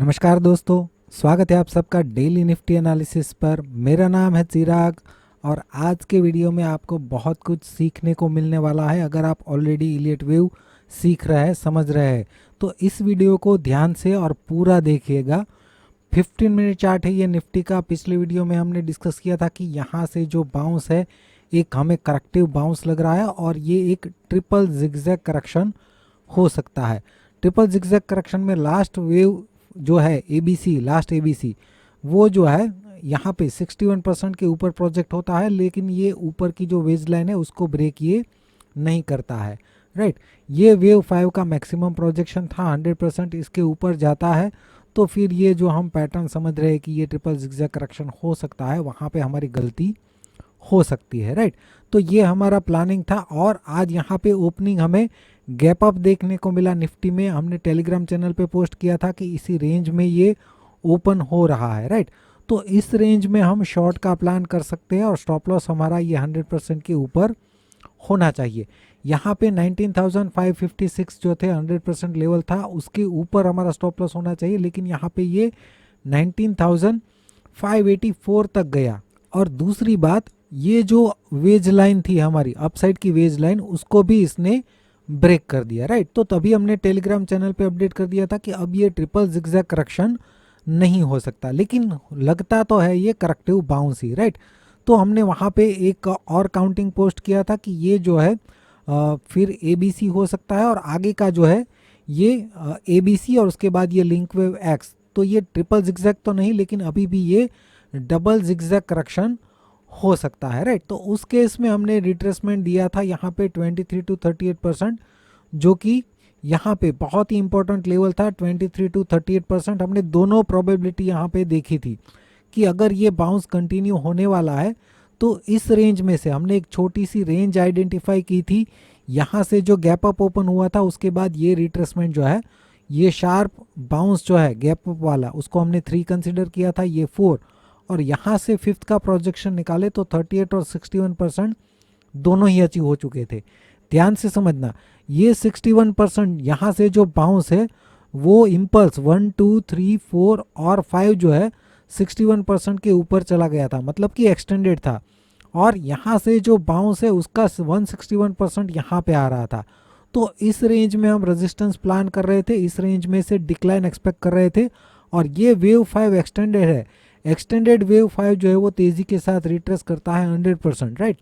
नमस्कार दोस्तों, स्वागत है आप सबका डेली निफ्टी एनालिसिस पर। मेरा नाम है चिराग और आज के वीडियो में आपको बहुत कुछ सीखने को मिलने वाला है। अगर आप ऑलरेडी इलियट वेव सीख रहे हैं, समझ रहे हैं, तो इस वीडियो को ध्यान से और पूरा देखिएगा। 15 मिनट चार्ट है ये निफ्टी का। पिछले वीडियो में हमने डिस्कस किया था कि यहाँ से जो बाउंस है, एक हमें करेक्टिव बाउंस लग रहा है और ये एक ट्रिपल जिगजैग करेक्शन हो सकता है। ट्रिपल जिगजैग करेक्शन में लास्ट वेव जो है एबीसी, लास्ट एबीसी, वो जो है यहाँ पे 61% के ऊपर प्रोजेक्ट होता है, लेकिन ये ऊपर की जो वेज लाइन है उसको ब्रेक ये नहीं करता है। राइट, ये वेव 5 का मैक्सिमम प्रोजेक्शन था, 100% इसके ऊपर जाता है तो फिर ये जो हम पैटर्न समझ रहे हैं कि ये ट्रिपल जिगजैग करेक्शन हो सकता है, वहाँ पे हमारी गलती हो सकती है। राइट, तो ये हमारा प्लानिंग था और आज यहाँ पे ओपनिंग हमें गैप अप देखने को मिला निफ्टी में। हमने टेलीग्राम चैनल पे पोस्ट किया था कि इसी रेंज में ये ओपन हो रहा है। राइट, तो इस रेंज में हम शॉर्ट का प्लान कर सकते हैं और स्टॉप लॉस हमारा ये 100% के ऊपर होना चाहिए। यहाँ पे 19,556 जो थे 100% लेवल था, उसके ऊपर हमारा स्टॉप लॉस होना चाहिए, लेकिन यहाँ पे ये 19,584 तक गया। और दूसरी बात, ये जो वेज लाइन थी हमारी अपसाइड की वेज लाइन, उसको भी इसने ब्रेक कर दिया। राइट, तो तभी हमने टेलीग्राम चैनल पे अपडेट कर दिया था कि अब ये ट्रिपल जिगजैग करेक्शन नहीं हो सकता, लेकिन लगता तो है ये करेक्टिव बाउंस ही। राइट, तो हमने वहाँ पे एक और काउंटिंग पोस्ट किया था कि ये जो है फिर एबीसी हो सकता है और आगे का जो है ये एबीसी और उसके बाद ये लिंक वेव एक्स। तो ये ट्रिपल जिगजैग तो नहीं, लेकिन अभी भी ये डबल जिगजैग करेक्शन हो सकता है। राइट, तो उस केस में हमने रिट्रेसमेंट दिया था यहाँ पे 23 to 38%, जो कि यहाँ पे बहुत ही इंपॉर्टेंट लेवल था। 23 to 38% हमने दोनों प्रोबेबिलिटी यहाँ पे देखी थी कि अगर ये बाउंस कंटिन्यू होने वाला है तो इस रेंज में से हमने एक छोटी सी रेंज आइडेंटिफाई की थी। यहाँ से जो गैप अप ओपन हुआ था उसके बाद ये रिट्रेसमेंट जो है, ये शार्प बाउंस जो है गैप अप वाला, उसको हमने 3 कंसिडर किया था, ये 4, और यहाँ से 5th का प्रोजेक्शन निकाले तो 38 और 61% दोनों ही अचीव हो चुके थे। ध्यान से समझना, ये 61% यहाँ से जो बाउंस है वो इम्पल्स 1 2 3 4 और 5 जो है 61% के ऊपर चला गया था, मतलब कि एक्सटेंडेड था। और यहाँ से जो बाउंस है उसका 161% यहाँ पे आ रहा था। तो इस रेंज में हम रेजिस्टेंस प्लान कर रहे थे, इस रेंज में से डिक्लाइन एक्सपेक्ट कर रहे थे। और ये वेव 5 एक्सटेंडेड है, एक्सटेंडेड वेव 5 जो है वो तेज़ी के साथ रिट्रेस करता है 100%। राइट,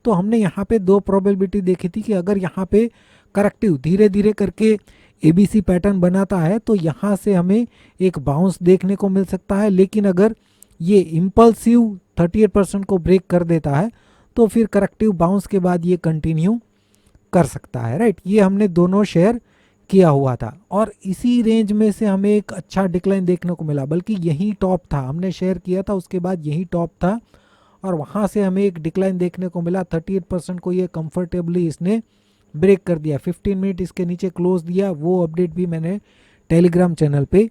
तो हमने यहाँ पे दो प्रोबेबिलिटी देखी थी कि अगर यहाँ पे करेक्टिव धीरे धीरे करके एबीसी पैटर्न बनाता है तो यहाँ से हमें एक बाउंस देखने को मिल सकता है, लेकिन अगर ये इम्पल्सिव 38% को ब्रेक कर देता है तो फिर करेक्टिव बाउंस के बाद ये कंटिन्यू कर सकता है। राइट, ये हमने दोनों शेयर किया हुआ था और इसी रेंज में से हमें एक अच्छा डिक्लाइन देखने को मिला, बल्कि यही टॉप था। हमने शेयर किया था उसके बाद यही टॉप था और वहाँ से हमें एक डिक्लाइन देखने को मिला। 38% को ये कंफर्टेबली इसने ब्रेक कर दिया। 15 मिनट इसके नीचे क्लोज दिया, वो अपडेट भी मैंने टेलीग्राम चैनल पे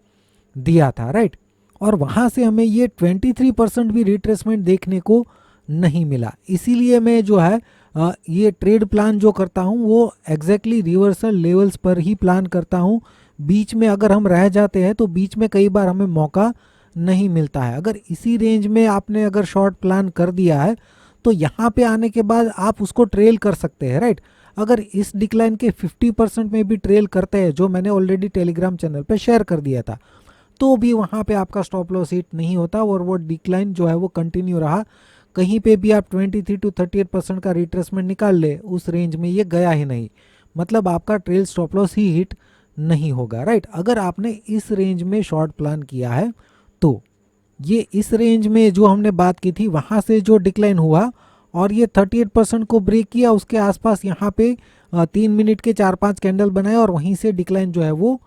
दिया था। राइट, और वहाँ से हमें ये 23% भी रिट्रेसमेंट देखने को नहीं मिला। इसीलिए मैं जो है ये ट्रेड प्लान जो करता हूँ वो एग्जैक्टली रिवर्सल लेवल्स पर ही प्लान करता हूँ। बीच में अगर हम रह जाते हैं तो बीच में कई बार हमें मौका नहीं मिलता है। अगर इसी रेंज में आपने अगर शॉर्ट प्लान कर दिया है तो यहाँ पे आने के बाद आप उसको ट्रेल कर सकते हैं। राइट, अगर इस डिक्लाइन के 50% में भी ट्रेल करते हैं, जो मैंने ऑलरेडी टेलीग्राम चैनल पे शेयर कर दिया था, तो भी वहाँ पे आपका स्टॉप लॉस हिट नहीं होता और वो डिक्लाइन जो है वो कंटिन्यू रहा। कहीं पे भी आप 23 to 38% का रिट्रेसमेंट निकाल ले, उस रेंज में ये गया ही नहीं, मतलब आपका ट्रेल स्टॉप लॉस ही हिट नहीं होगा। राइट, अगर आपने इस रेंज में शॉर्ट प्लान किया है तो ये इस रेंज में जो हमने बात की थी वहाँ से जो डिक्लाइन हुआ और ये 38% को ब्रेक किया, उसके आसपास यहाँ पे 3 मिनट के 4-5 कैंडल बनाए और वहीं से डिक्लाइन जो है वो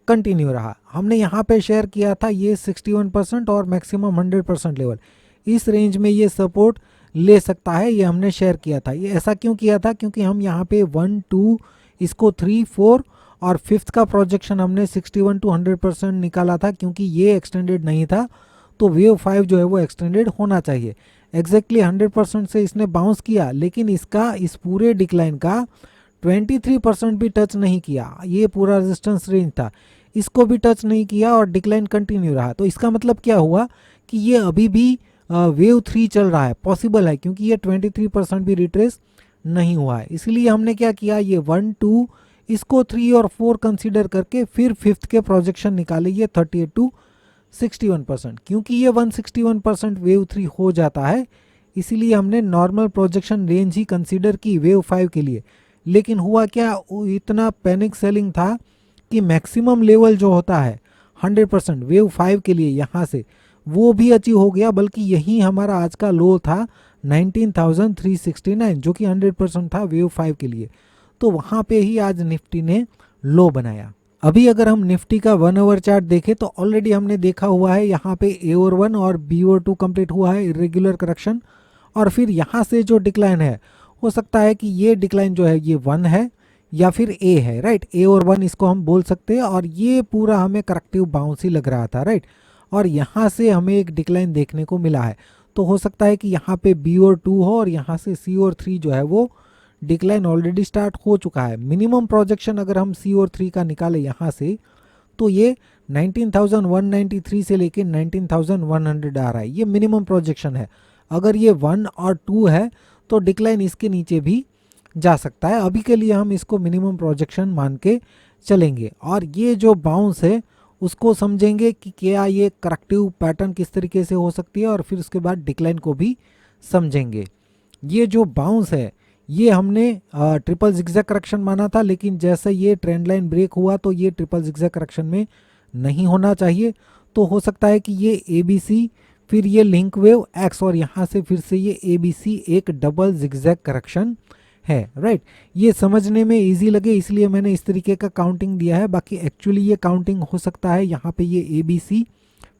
कंटिन्यू रहा। हमने यहाँ पे शेयर किया था ये 61% और मैक्सिमम 100% लेवल, इस रेंज में ये सपोर्ट ले सकता है, ये हमने शेयर किया था। ये ऐसा क्यों किया था? क्योंकि हम यहाँ पे 1 2 इसको 3 4 और 5th का प्रोजेक्शन हमने 61 to 100% निकाला था, क्योंकि ये एक्सटेंडेड नहीं था तो वेव 5 जो है वो एक्सटेंडेड होना चाहिए। एग्जैक्टली 100% से इसने बाउंस किया, लेकिन इसका इस पूरे डिक्लाइन का 23% भी टच नहीं किया। ये पूरा रेजिस्टेंस रेंज था, इसको भी टच नहीं किया और डिक्लाइन कंटिन्यू रहा। तो इसका मतलब क्या हुआ कि ये अभी भी वेव 3 चल रहा है, पॉसिबल है, क्योंकि ये 23% भी रिट्रेस नहीं हुआ है। इसलिए हमने क्या किया, ये 1 2 इसको 3 और 4 कंसीडर करके फिर फिफ्थ के प्रोजेक्शन निकाले, ये 38 to 61%। क्योंकि ये 161% वेव 3 हो जाता है, इसीलिए हमने नॉर्मल प्रोजेक्शन रेंज ही कंसीडर की वेव 5 के लिए। लेकिन हुआ क्या, इतना पैनिक सेलिंग था कि मैक्सिमम लेवल जो होता है 100% वेव 5 के लिए यहाँ से, वो भी अचीव हो गया, बल्कि यही हमारा आज का लो था 19,369, जो कि 100% था वेव 5 के लिए। तो वहाँ पे ही आज निफ्टी ने लो बनाया। अभी अगर हम निफ्टी का 1 आवर चार्ट देखें तो ऑलरेडी हमने देखा हुआ है, यहाँ पे ए ओवर 1 और बी ओवर 2 कंप्लीट हुआ है, इरेगुलर करेक्शन। और फिर यहाँ से जो डिक्लाइन है, हो सकता है कि ये डिक्लाइन जो है ये 1 है या फिर ए है, राइट, ए और 1 इसको हम बोल सकते हैं। और ये पूरा हमें करेक्टिव बाउंस ही लग रहा था, राइट, और यहाँ से हमें एक डिक्लाइन देखने को मिला है। तो हो सकता है कि यहाँ पे बी और 2 हो और यहाँ से सी और 3 जो है वो डिक्लाइन ऑलरेडी स्टार्ट हो चुका है। मिनिमम प्रोजेक्शन अगर हम सी और 3 का निकाले यहाँ से, तो ये 19,193 से लेके 19,100 आ रहा है, ये मिनिमम प्रोजेक्शन है। अगर ये 1 और 2 है तो डिक्लाइन इसके नीचे भी जा सकता है। अभी के लिए हम इसको मिनिमम प्रोजेक्शन मान के चलेंगे, और ये जो बाउंस है उसको समझेंगे कि क्या ये करेक्टिव पैटर्न किस तरीके से हो सकती है, और फिर उसके बाद डिक्लाइन को भी समझेंगे। ये जो बाउंस है ये हमने ट्रिपल जिगजैग करेक्शन माना था, लेकिन जैसे ये ट्रेंड लाइन ब्रेक हुआ तो ये ट्रिपल जिगजैग करेक्शन में नहीं होना चाहिए। तो हो सकता है कि ये ए बी सी, फिर ये लिंक वेव एक्स, और यहाँ से फिर से ये ए बी सी एक डबल जिगजैग करेक्शन है, राइट। ये समझने में इजी लगे इसलिए मैंने इस तरीके का काउंटिंग दिया है, बाकी एक्चुअली ये काउंटिंग हो सकता है यहाँ पे ये ए बी सी,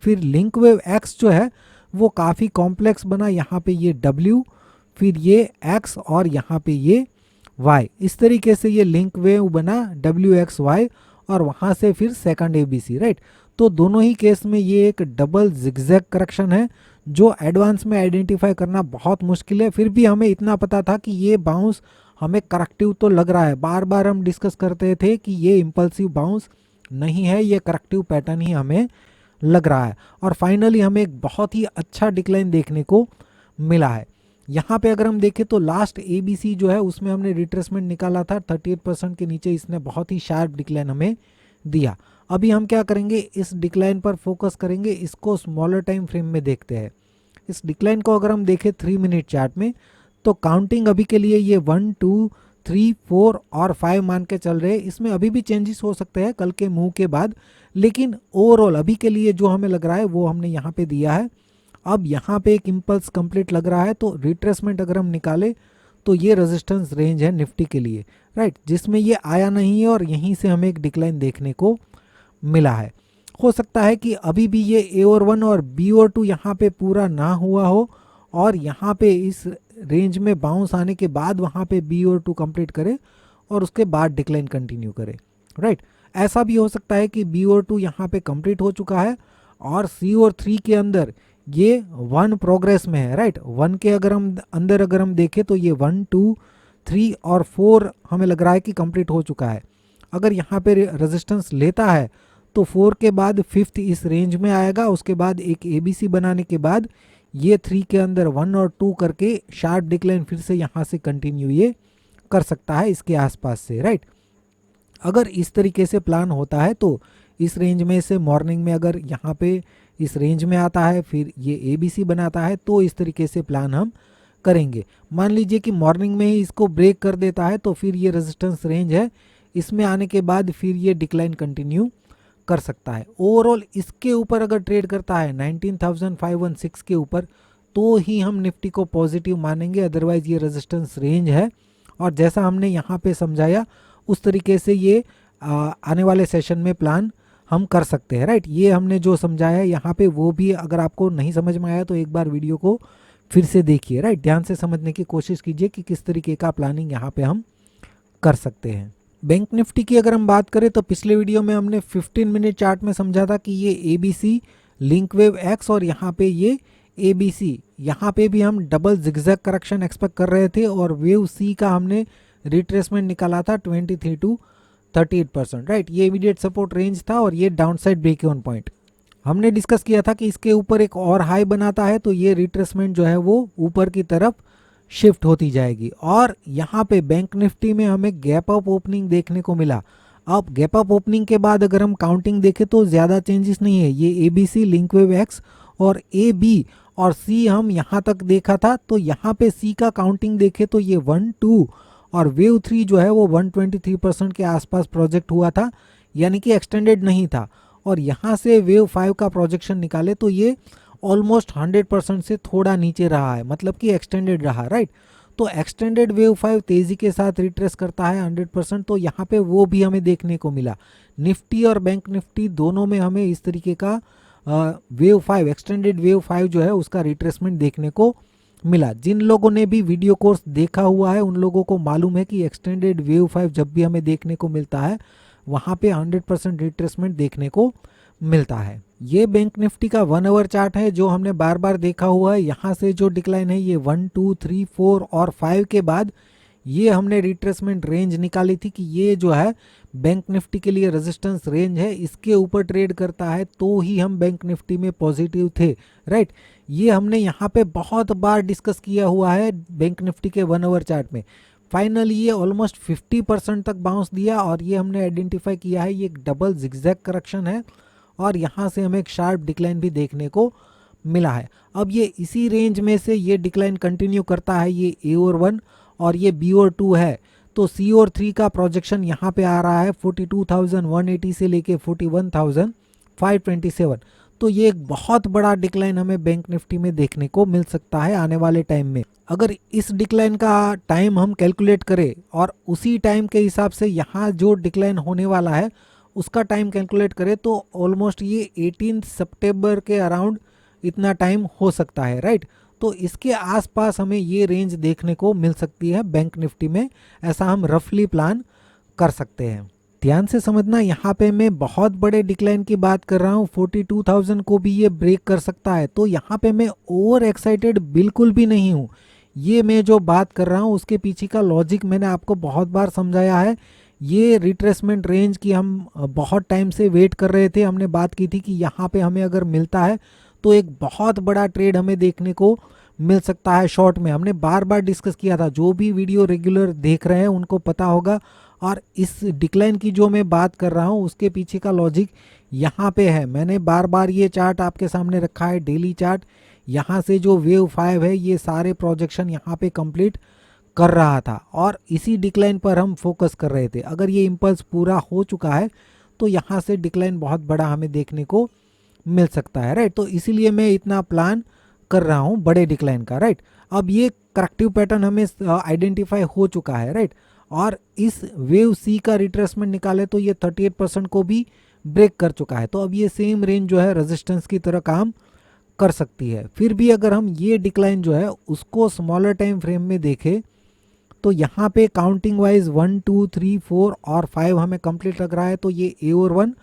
फिर लिंक वेव एक्स जो है वो काफ़ी कॉम्प्लेक्स बना, यहाँ पे ये डब्ल्यू, फिर ये एक्स और यहाँ पे ये वाई, इस तरीके से ये लिंक वेव बना डब्ल्यू एक्स वाई, और वहाँ से फिर second A B C, right. तो दोनों ही केस में ये एक डबल जिगजैग करेक्शन है, जो एडवांस में आइडेंटिफाई करना बहुत मुश्किल है। फिर भी हमें इतना पता था कि ये बाउंस हमें करेक्टिव तो लग रहा है, बार बार हम डिस्कस करते थे कि ये इम्पल्सिव बाउंस नहीं है, ये करेक्टिव पैटर्न ही हमें लग रहा है। और फाइनली हमें एक बहुत ही अच्छा डिक्लाइन देखने को मिला है। यहाँ पे अगर हम देखें तो लास्ट ए बी सी जो है उसमें हमने रिट्रेसमेंट निकाला था 38% के नीचे, इसने बहुत ही शार्प डिक्लाइन हमें दिया। अभी हम क्या करेंगे, इस डिक्लाइन पर फोकस करेंगे, इसको स्मॉलर टाइम फ्रेम में देखते हैं। इस डिक्लाइन को अगर हम देखें 3 मिनट चार्ट में, तो काउंटिंग अभी के लिए ये 1 2 3 4 और 5 मान के चल रहे हैं। इसमें अभी भी चेंजेस हो सकते हैं कल के मूव के बाद, लेकिन ओवरऑल अभी के लिए जो हमें लग रहा है वो हमने यहाँ पे दिया है। अब यहाँ पे एक इम्पल्स कंप्लीट लग रहा है, तो रिट्रेसमेंट अगर हम निकाले तो ये रेजिस्टेंस रेंज है निफ्टी के लिए, राइट, जिसमें ये आया नहीं है और यहीं से हमें एक डिक्लाइन देखने को मिला है। हो सकता है कि अभी भी ये ए और 1 और बी और 2 यहाँ पे पूरा ना हुआ हो, और यहाँ पे इस रेंज में बाउंस आने के बाद वहाँ पे बी और 2 कंप्लीट करे और उसके बाद डिक्लाइन कंटिन्यू करे, राइट। ऐसा भी हो सकता है कि बी और 2 यहाँ पे कंप्लीट हो चुका है और सी और 3 के अंदर ये 1 प्रोग्रेस में है, राइट। 1 के अगर हम देखें तो ये 1 2 3 और 4 हमें लग रहा है कि कंप्लीट हो चुका है। अगर यहाँ पे रेजिस्टेंस लेता है तो 4 के बाद 5th इस रेंज में आएगा, उसके बाद एक ए बी सी बनाने के बाद ये 3 के अंदर 1 और 2 करके शार्प डिक्लाइन फिर से यहाँ से कंटिन्यू ये कर सकता है इसके आसपास से, राइट। अगर इस तरीके से प्लान होता है तो इस रेंज में से मॉर्निंग में अगर यहाँ पे इस रेंज में आता है, फिर ये ए बी सी बनाता है, तो इस तरीके से प्लान हम करेंगे। मान लीजिए कि मॉर्निंग में ही इसको ब्रेक कर देता है, तो फिर ये रेजिस्टेंस रेंज है, इसमें आने के बाद फिर ये डिक्लाइन कंटिन्यू कर सकता है। ओवरऑल इसके ऊपर अगर ट्रेड करता है 19,516 के ऊपर, तो ही हम निफ्टी को पॉजिटिव मानेंगे, अदरवाइज ये रेजिस्टेंस रेंज है। और जैसा हमने यहाँ पे समझाया उस तरीके से ये आने वाले सेशन में प्लान हम कर सकते हैं, राइट। ये हमने जो समझाया है यहाँ पे, वो भी अगर आपको नहीं समझ में आया तो एक बार वीडियो को फिर से देखिए, राइट। ध्यान से समझने की कोशिश कीजिए कि किस तरीके का प्लानिंग यहाँ पे हम कर सकते हैं। बैंक निफ्टी की अगर हम बात करें तो पिछले वीडियो में हमने 15 मिनट चार्ट में समझा था कि ये A B C, link wave X और यहाँ पे ये ए बी सी, यहाँ पे भी हम डबल जिगजैग करेक्शन एक्सपेक्ट कर रहे थे, और वेव सी का हमने रिट्रेसमेंट निकाला था 23 to 38%, राइट। ये इमीडिएट सपोर्ट रेंज था और ये डाउनसाइड ब्रेक इवन पॉइंट। हमने डिस्कस किया था कि इसके ऊपर एक और हाई बनाता है तो ये रिट्रेसमेंट जो है वो ऊपर की तरफ शिफ्ट होती जाएगी। और यहाँ पे बैंक निफ्टी में हमें गैप अप ओपनिंग देखने को मिला। अब गैप अप ओपनिंग के बाद अगर हम काउंटिंग देखें तो ज़्यादा चेंजेस नहीं है। ये ABC, लिंकवेव एक्स और AB और C हम यहाँ तक देखा था, तो यहाँ पे C का काउंटिंग देखें तो ये 1, 2 और वेव 3 जो है वो 123% के आसपास प्रोजेक्ट हुआ था, यानी कि एक्सटेंडेड नहीं था। और यहाँ से वेव 5 का प्रोजेक्शन निकाले तो ये ऑलमोस्ट 100% से थोड़ा नीचे रहा है, मतलब कि एक्सटेंडेड रहा, राइट। तो एक्सटेंडेड वेव 5 तेज़ी के साथ रिट्रेस करता है 100%, तो यहाँ पे वो भी हमें देखने को मिला। निफ्टी और बैंक निफ्टी दोनों में हमें इस तरीके का वेव 5, एक्सटेंडेड वेव 5 जो है उसका रिट्रेसमेंट देखने को मिला। जिन लोगों ने भी वीडियो कोर्स देखा हुआ है उन लोगों को मालूम है कि एक्सटेंडेड वेव 5 जब भी हमें देखने को मिलता है वहाँ पे 100% रिट्रेसमेंट देखने को मिलता है। ये बैंक निफ्टी का 1 आवर चार्ट है जो हमने बार बार देखा हुआ है। यहाँ से जो डिक्लाइन है ये 1, 2, 3, 4 और 5 के बाद ये हमने रिट्रेसमेंट रेंज निकाली थी कि ये जो है बैंक निफ्टी के लिए रेजिस्टेंस रेंज है, इसके ऊपर ट्रेड करता है तो ही हम बैंक निफ्टी में पॉजिटिव थे, राइट। ये हमने यहाँ पे बहुत बार डिस्कस किया हुआ है बैंक निफ्टी के 1 आवर चार्ट में। फाइनली ये ऑलमोस्ट 50% तक बाउंस दिया और ये हमने आइडेंटिफाई किया है ये एक डबल जिगजैग करेक्शन है और यहाँ से हमें एक शार्प डिक्लाइन भी देखने को मिला है। अब ये इसी रेंज में से ये डिक्लाइन कंटिन्यू करता है, ये A और 1 और ये B और 2 है, तो C और 3 का प्रोजेक्शन यहाँ पे आ रहा है 42,180 से लेके 41,527। तो ये एक बहुत बड़ा डिक्लाइन हमें बैंक निफ्टी में देखने को मिल सकता है आने वाले टाइम में। अगर इस डिक्लाइन का टाइम हम कैलकुलेट करें और उसी टाइम के हिसाब से यहाँ जो डिक्लाइन होने वाला है उसका टाइम कैलकुलेट करें तो ऑलमोस्ट ये 18 सितंबर के अराउंड इतना टाइम हो सकता है, राइट। तो इसके आसपास हमें ये रेंज देखने को मिल सकती है बैंक निफ्टी में, ऐसा हम रफली प्लान कर सकते हैं। ध्यान से समझना, यहाँ पे मैं बहुत बड़े डिक्लाइन की बात कर रहा हूँ, 42,000 को भी ये ब्रेक कर सकता है। तो यहाँ पे मैं ओवर एक्साइटेड बिल्कुल भी नहीं हूँ। ये मैं जो बात कर रहा हूँ उसके पीछे का लॉजिक मैंने आपको बहुत बार समझाया है। ये रिट्रेसमेंट रेंज की हम बहुत टाइम से वेट कर रहे थे। हमने बात की थी कि यहाँ पे हमें अगर मिलता है तो एक बहुत बड़ा ट्रेड हमें देखने को मिल सकता है शॉर्ट में। हमने बार बार डिस्कस किया था, जो भी वीडियो रेगुलर देख रहे हैं उनको पता होगा। और इस डिक्लाइन की जो मैं बात कर रहा हूँ उसके पीछे का लॉजिक यहाँ पे है। मैंने बार बार ये चार्ट आपके सामने रखा है, डेली चार्ट। यहाँ से जो वेव 5 है ये सारे प्रोजेक्शन यहाँ पे कंप्लीट कर रहा था और इसी डिक्लाइन पर हम फोकस कर रहे थे। अगर ये इम्पल्स पूरा हो चुका है तो यहाँ से डिक्लाइन बहुत बड़ा हमें देखने को मिल सकता है, राइट। तो इसीलिए मैं इतना प्लान कर रहा हूँ बड़े डिक्लाइन का, राइट। अब ये करेक्टिव पैटर्न हमें आइडेंटिफाई हो चुका है, राइट। और इस वेव C का रिट्रेसमेंट निकाले तो ये 38% को भी ब्रेक कर चुका है। तो अब ये सेम रेंज जो है रेजिस्टेंस की तरह काम कर सकती है। फिर भी अगर हम ये डिक्लाइन जो है उसको स्मॉलर टाइम फ्रेम में देखें तो यहाँ पे काउंटिंग वाइज 1, 2, 3, 4 और 5 हमें कंप्लीट लग रहा है। तो ये A और 1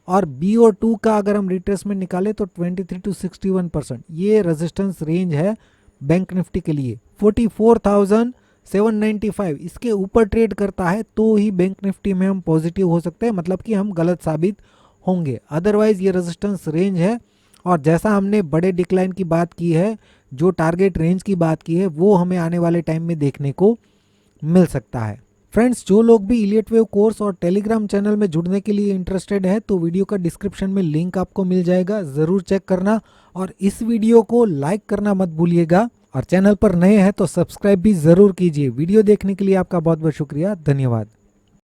और B और 2 का अगर हम रिट्रेसमेंट निकाले तो 23 to 61% ये रेजिस्टेंस रेंज है बैंक निफ्टी के लिए। 44,795 इसके ऊपर ट्रेड करता है तो ही बैंक निफ्टी में हम पॉजिटिव हो सकते हैं, मतलब कि हम गलत साबित होंगे। अदरवाइज ये रेजिस्टेंस रेंज है और जैसा हमने बड़े डिक्लाइन की बात की है, जो टारगेट रेंज की बात की है, वो हमें आने वाले टाइम में देखने को मिल सकता है। फ्रेंड्स, जो लोग भी इलियट वेव कोर्स और टेलीग्राम चैनल में जुड़ने के लिए इंटरेस्टेड है तो वीडियो का डिस्क्रिप्शन में लिंक आपको मिल जाएगा, ज़रूर चेक करना और इस वीडियो को लाइक करना मत भूलिएगा और चैनल पर नए हैं तो सब्सक्राइब भी ज़रूर कीजिए। वीडियो देखने के लिए आपका बहुत बहुत शुक्रिया, धन्यवाद।